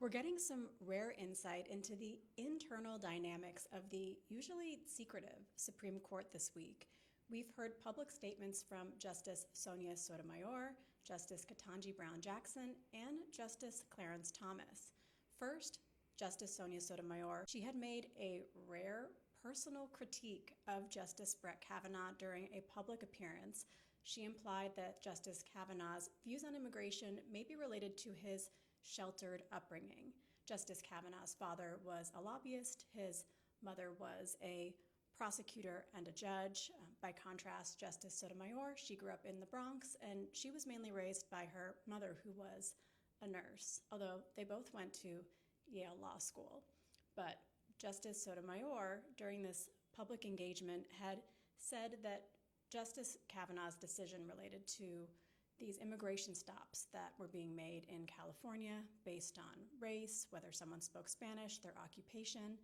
We're getting some rare insight into the internal dynamics of the usually secretive Supreme Court this week. We've heard public statements from Justice Sonia Sotomayor, Justice Ketanji Brown Jackson, and Justice Clarence Thomas. First, Justice Sonia Sotomayor, she had made a rare personal critique of Justice Brett Kavanaugh during a public appearance. She implied that Justice Kavanaugh's views on immigration may be related to his sheltered upbringing. Justice Kavanaugh's father was a lobbyist. His mother was a prosecutor and a judge. By contrast, Justice Sotomayor, she grew up in the Bronx, and she was mainly raised by her mother, who was a nurse, although they both went to Yale Law School. But Justice Sotomayor, during this public engagement, had said that Justice Kavanaugh's decision related to these immigration stops that were being made in California based on race, whether someone spoke Spanish, their occupation.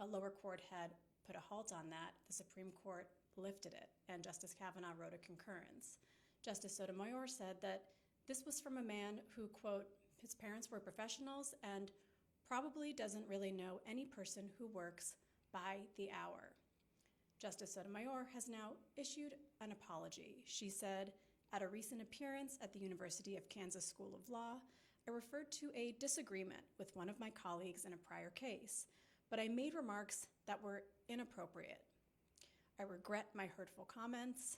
A lower court had put a halt on that. The Supreme Court lifted it, and Justice Kavanaugh wrote a concurrence. Justice Sotomayor said that this was from a man who, quote, his parents were professionals and probably doesn't really know any person who works by the hour. Justice Sotomayor has now issued an apology. She said, at a recent appearance at the University of Kansas School of Law, I referred to a disagreement with one of my colleagues in a prior case, but I made remarks that were inappropriate. I regret my hurtful comments.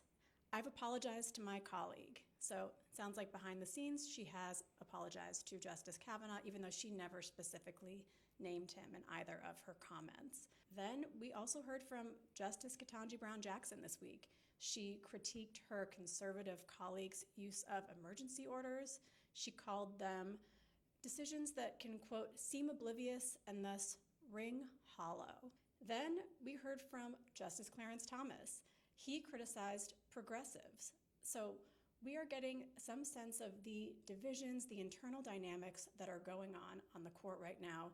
I've apologized to my colleague. So it sounds like behind the scenes, she has apologized to Justice Kavanaugh, even though she never specifically named him in either of her comments. Then we also heard from Justice Ketanji Brown Jackson this week. She critiqued her conservative colleagues' use of emergency orders. She called them decisions that can, quote, seem oblivious and thus ring hollow. Then we heard from Justice Clarence Thomas. He criticized progressives. So we are getting some sense of the divisions, the internal dynamics that are going on the court right now